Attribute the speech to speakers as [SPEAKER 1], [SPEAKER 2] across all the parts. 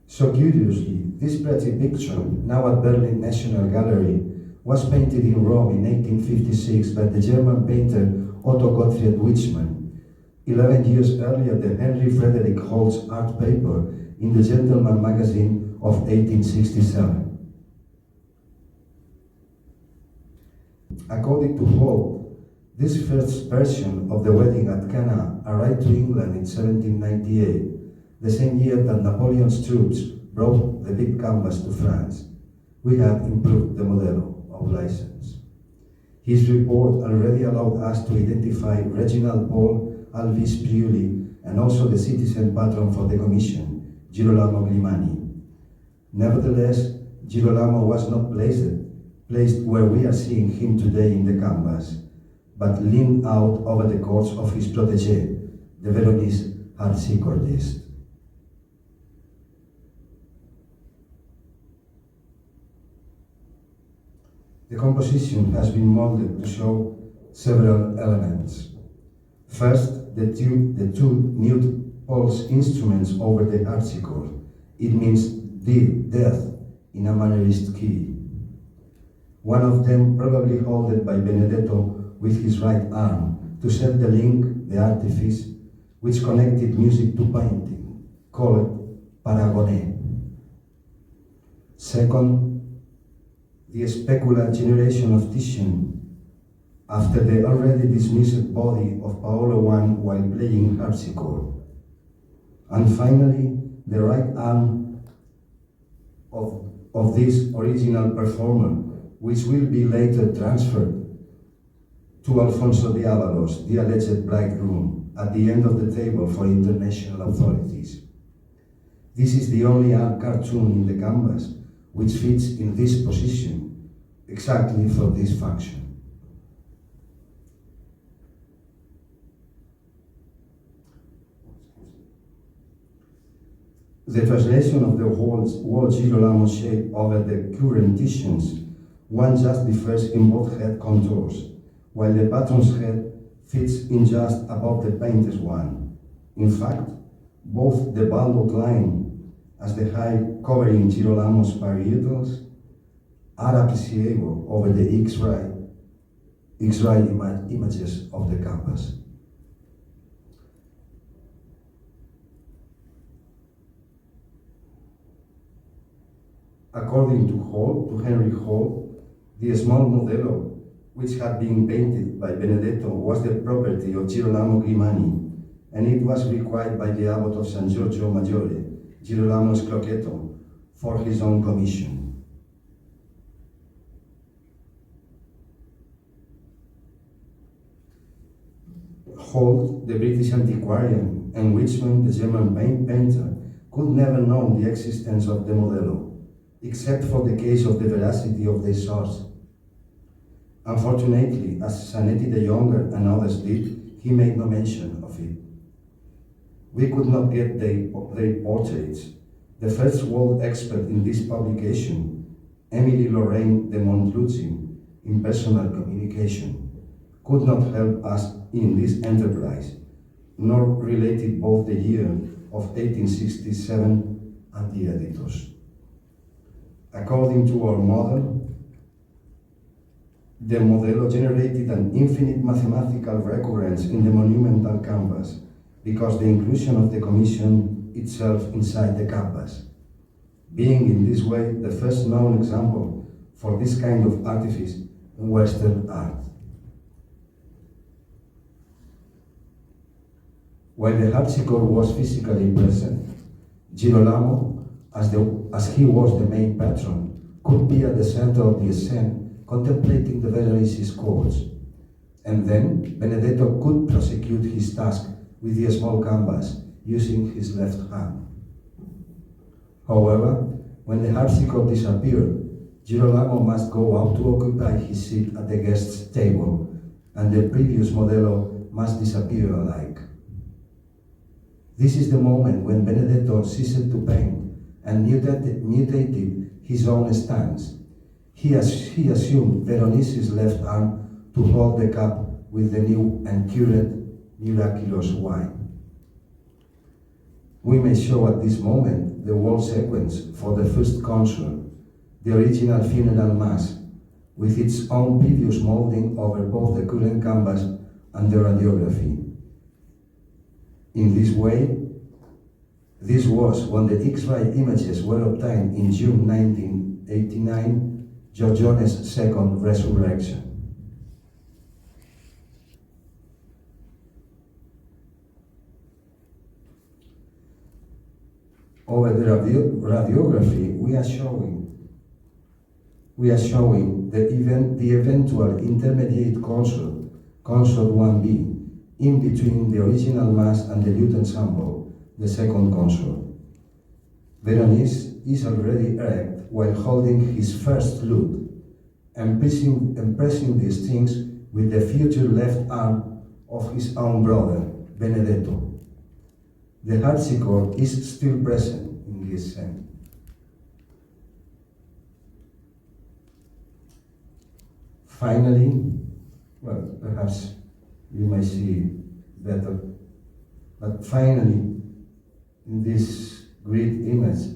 [SPEAKER 1] So curiously, this pretty picture, now at Berlin National Gallery, was painted in Rome in 1856 by the German painter Otto Gottfried Wichmann. 11 years earlier, the Henry Frederick Holt's art paper in the Gentleman magazine of 1867. According to Holt, this first version of the wedding at Cana arrived to England in 1798, the same year that Napoleon's troops brought the big canvas to France. We had improved the modello of license. His report already allowed us to identify Reginald Paul Alvis Priuli and also the citizen patron for the commission, Girolamo Grimani. Nevertheless, Girolamo was not placed where we are seeing him today in the canvas, but leaned out over the corpse of his protégé, the Veronese harpsichordist. The composition has been molded to show several elements. First, the two nude pulse instruments over the harpsichord. It means death in a Mannerist key. One of them probably held by Benedetto with his right arm to set the link, the artifice, which connected music to painting, called paragone. Second, the specular generation of Titian after the already dismissed body of Paolo I while playing harpsichord. And finally, the right arm of this original performer, which will be later transferred to Alfonso de Avalos, the alleged bridegroom, at the end of the table for international authorities. This is the only art cartoon in the canvas which fits in this position, exactly for this function. The translation of the whole Girolamo shape over the current Titians, one just differs in both head contours, while the patron's head fits in just above the painter's one. In fact, both the bald outline as the high covering Girolamo's parietals are appreciable over the X-ray images of the canvas. According to Henry Holt, the small modello, which had been painted by Benedetto, was the property of Girolamo Grimani, and it was required by the abbot of San Giorgio Maggiore, Girolamo Scrochetto, for his own commission. Holt, the British antiquarian, and Wichmann, the German painter, could never know the existence of the modello, except for the case of the veracity of their source. Unfortunately, as Zanetti the Younger and others did, he made no mention of it. We could not get their portraits. The first world expert in this publication, Emily Lorraine de Montluzzi, in personal communication, could not help us in this enterprise, nor related both the year of 1867 and the editors. According to our model, the modello generated an infinite mathematical recurrence in the monumental canvas because the inclusion of the commission itself inside the canvas, being in this way the first known example for this kind of artifice in Western art. While the harpsichord was physically present, Girolamo, as he was the main patron, could be at the center of the scene contemplating the Veronese's chords, and then Benedetto could prosecute his task with the small canvas using his left hand. However, when the harpsichord disappeared, Girolamo must go out to occupy his seat at the guest's table, and the previous modello must disappear alike. This is the moment when Benedetto ceased to paint and mutated his own stance. He assumed Veronese's left arm to hold the cup with the new and cured miraculous wine. We may show at this moment the wall sequence for the first consort, the original funeral mass, with its own previous molding over both the current canvas and the radiography. In this way, this was when the X-ray images were obtained in June 1989, Giorgione's second resurrection. Over the radiography, we are showing the eventual intermediate consort 1B, in between the original mass and the lute ensemble, the second consort. Veronese is already erect while holding his first lute, and pressing the strings with the future left arm of his own brother, Benedetto. The harpsichord is still present in this scene. Finally, well, perhaps you may see better, but finally, in this great image,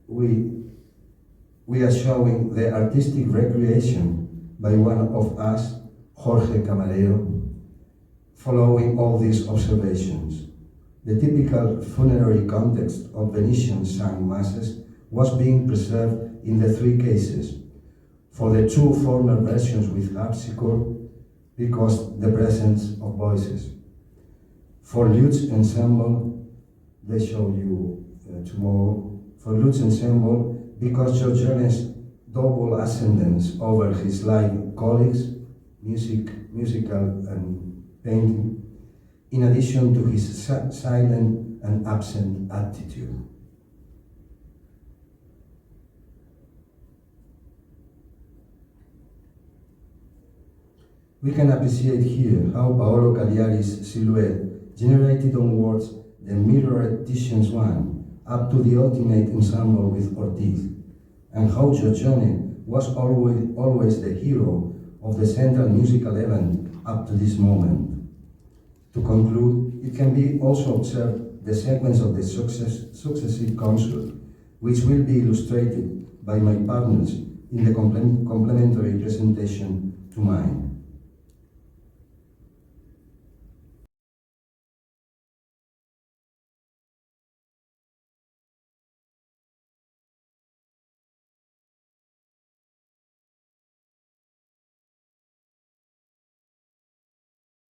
[SPEAKER 1] we are showing the artistic recreation by one of us, Jorge Camarero, following all these observations. The typical funerary context of Venetian sung masses was being preserved in the three cases. For the two former versions with harpsichord, because the presence of voices. For lute ensemble, they show you tomorrow. For lute ensemble, because Giorgione's double ascendance over his live colleagues, musical and painting, in addition to his silent and absent attitude. We can appreciate here how Paolo Cagliari's silhouette generated onwards the mirrored Titian's one up to the ultimate ensemble with Ortiz, and how Giorgione was always the hero of the central musical event up to this moment. To conclude, it can be also observed the sequence of the successive consort, which will be illustrated by my partners in the complementary presentation to mine.